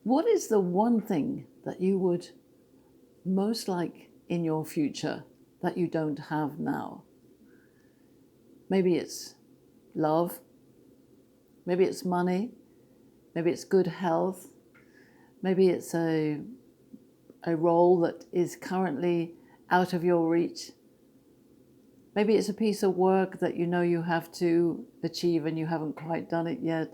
What is the one thing that you would most like in your future that you don't have now? Maybe it's love, maybe it's money, maybe it's good health, maybe it's a role that is currently out of your reach. Maybe it's a piece of work that you know you have to achieve and you haven't quite done it yet.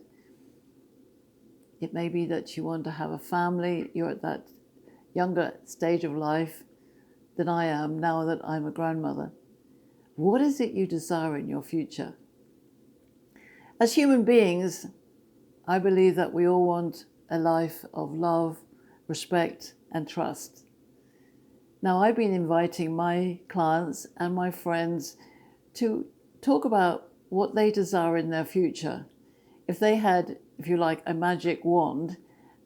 It may be that you want to have a family. You're at that younger stage of life than I am now that I'm a grandmother. What is it you desire in your future? As human beings, I believe that we all want a life of love, respect, and trust. Now, I've been inviting my clients and my friends to talk about what they desire in their future. If they had, if you like, a magic wand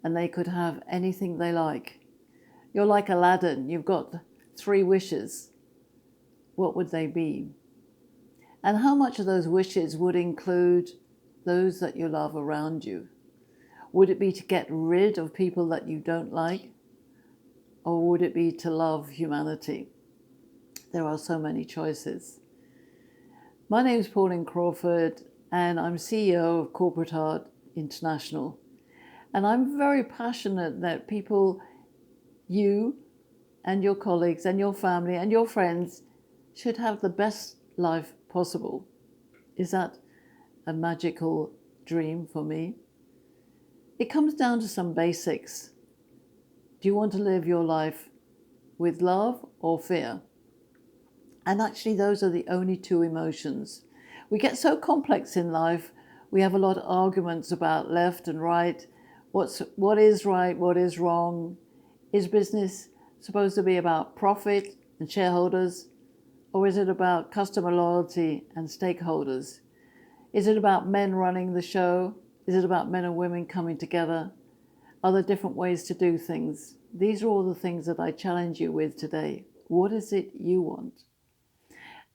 and they could have anything they like. You're like Aladdin, you've got 3 wishes. What would they be? And how much of those wishes would include those that you love around you? Would it be to get rid of people that you don't like? Or would it be to love humanity? There are so many choices. My name is Pauline Crawford, and I'm CEO of Corporate Heart International. And I'm very passionate that people, you and your colleagues and your family and your friends, should have the best life possible. Is that a magical dream for me? It comes down to some basics. Do you want to live your life with love or fear? And actually, those are the only 2 emotions. We get so complex in life. We have a lot of arguments about left and right. What is right? What is wrong? Is business supposed to be about profit and shareholders? Or is it about customer loyalty and stakeholders? Is it about men running the show? Is it about men and women coming together? Are there different ways to do things? These are all the things that I challenge you with today. What is it you want?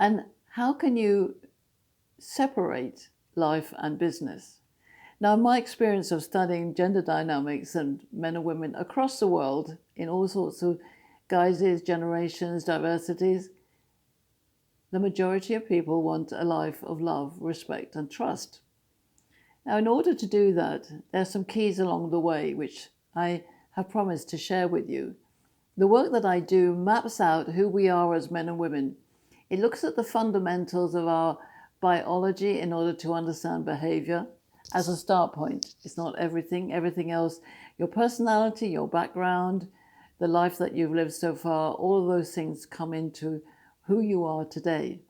And how can you separate life and business? Now, in my experience of studying gender dynamics and men and women across the world in all sorts of guises, generations, diversities, the majority of people want a life of love, respect, and trust. Now, in order to do that, there are some keys along the way, which I have promised to share with you. The work that I do maps out who we are as men and women. It looks at the fundamentals of our biology in order to understand behavior as a start point. It's not everything. Everything else, your personality, your background, the life that you've lived so far, all of those things come into who you are today.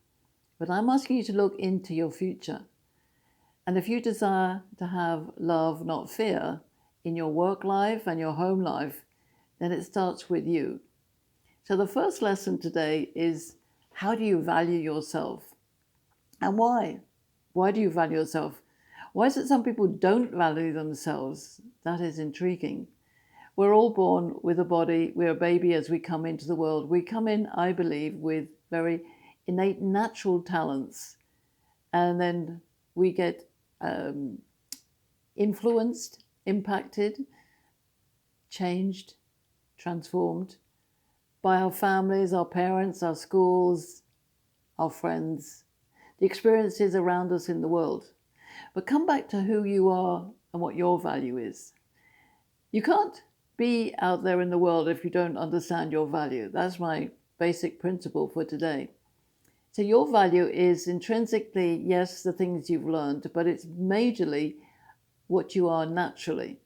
But I'm asking you to look into your future. And if you desire to have love, not fear, in your work life and your home life, then it starts with you. So the first lesson today is, how do you value yourself? And why? Why do you value yourself? Why is it some people don't value themselves? That is intriguing. We're all born with a body. We're a baby as we come into the world. We come in, I believe, with very innate natural talents. And then we get influenced, impacted, changed, transformed by our families, our parents, our schools, our friends, the experiences around us in the world. But come back to who you are and what your value is. You can't be out there in the world if you don't understand your value. That's my basic principle for today. So your value is intrinsically, yes, the things you've learned, but it's majorly what you are naturally.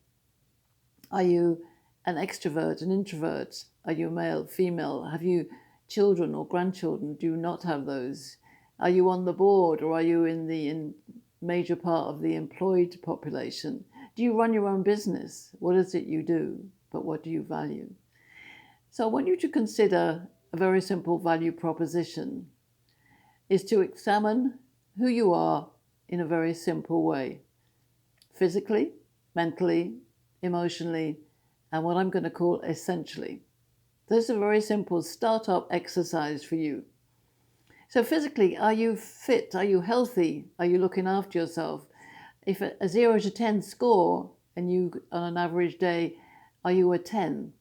Are you an extrovert, an introvert? Are you male, female? Have you children or grandchildren? Do you not have those? Are you on the board, or are you in the major part of the employed population? Do you run your own business? What is it you do? But what do you value? So I want you to consider a very simple value proposition, is to examine who you are in a very simple way. Physically, mentally, emotionally, and what I'm going to call essentially. This is a very simple startup exercise for you. So physically, are you fit? Are you healthy? Are you looking after yourself? If a 0 to 10 score, and you on an average day Are you a 10?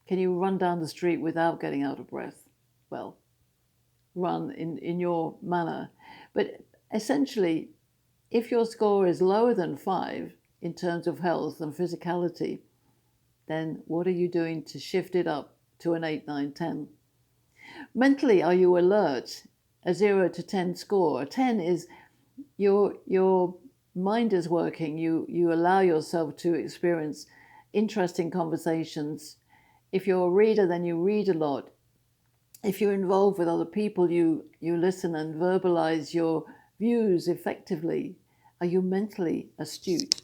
Can you run down the street without getting out of breath? Well, run in your manner. But essentially, if your score is lower than 5 in terms of health and physicality, then what are you doing to shift it up to an 8, 9, 10? Mentally, are you alert? A 0 to 10 score. A 10 is your mind is working. You allow yourself to experience interesting conversations. If you're a reader, then you read a lot. If you're involved with other people, you listen and verbalize your views effectively. Are you mentally astute?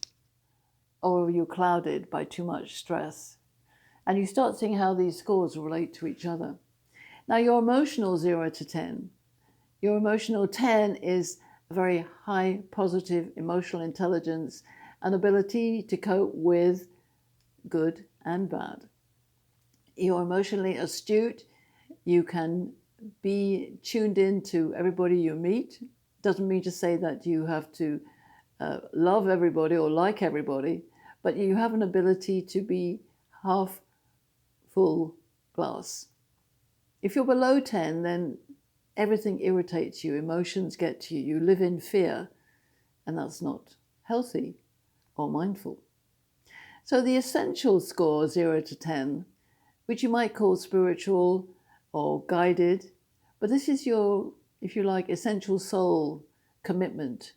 Or are you clouded by too much stress? And you start seeing how these scores relate to each other. Now, your emotional 0 to 10. Your emotional 10 is a very high positive emotional intelligence and ability to cope with good and bad. You're emotionally astute. You can be tuned in to everybody you meet. Doesn't mean to say that you have to love everybody or like everybody, but you have an ability to be half full glass. If you're below 10, then everything irritates you, emotions get to you, you live in fear, and that's not healthy or mindful. So the essential score, 0 to 10, which you might call spiritual or guided, but this is your, if you like, essential soul commitment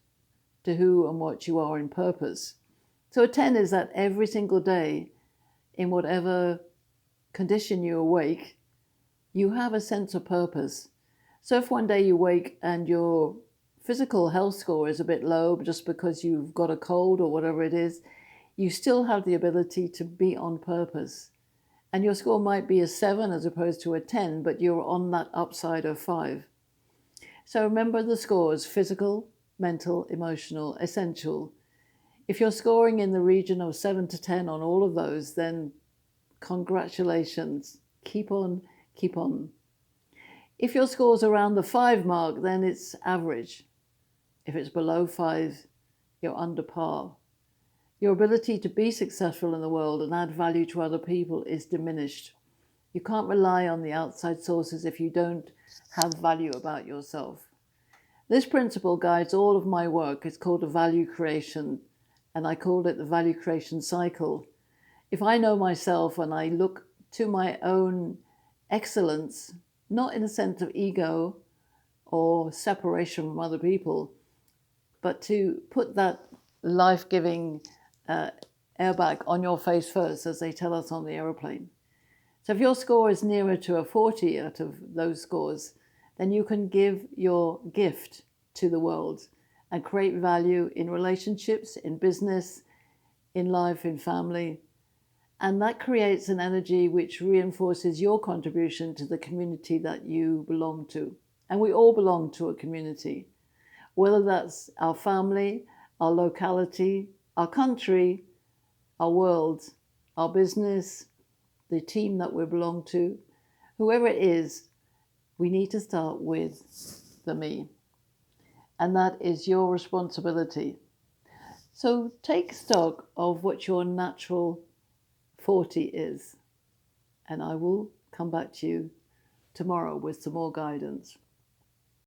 to who and what you are in purpose. So a 10 is that every single day, in whatever condition you awake, you have a sense of purpose. So if one day you wake and your physical health score is a bit low just because you've got a cold or whatever it is, you still have the ability to be on purpose. And your score might be a 7 as opposed to a 10, but you're on that upside of 5. So remember the scores: physical, mental, emotional, essential. If you're scoring in the region of 7 to 10 on all of those, then congratulations. Keep on, keep on. If your score's around the 5 mark, then it's average. If it's below 5, you're under par. Your ability to be successful in the world and add value to other people is diminished. You can't rely on the outside sources if you don't have value about yourself. This principle guides all of my work. It's called a value creation, and I called it the value creation cycle. If I know myself and I look to my own excellence, not in a sense of ego or separation from other people, but to put that life-giving airbag on your face first, as they tell us on the aeroplane. So if your score is nearer to a 40 out of those scores, then you can give your gift to the world and create value in relationships, in business, in life, in family. And that creates an energy which reinforces your contribution to the community that you belong to. And we all belong to a community, whether that's our family, our locality, our country, our world, our business, the team that we belong to, whoever it is. We need to start with the me. And that is your responsibility. So take stock of what your natural 40 is. And I will come back to you tomorrow with some more guidance.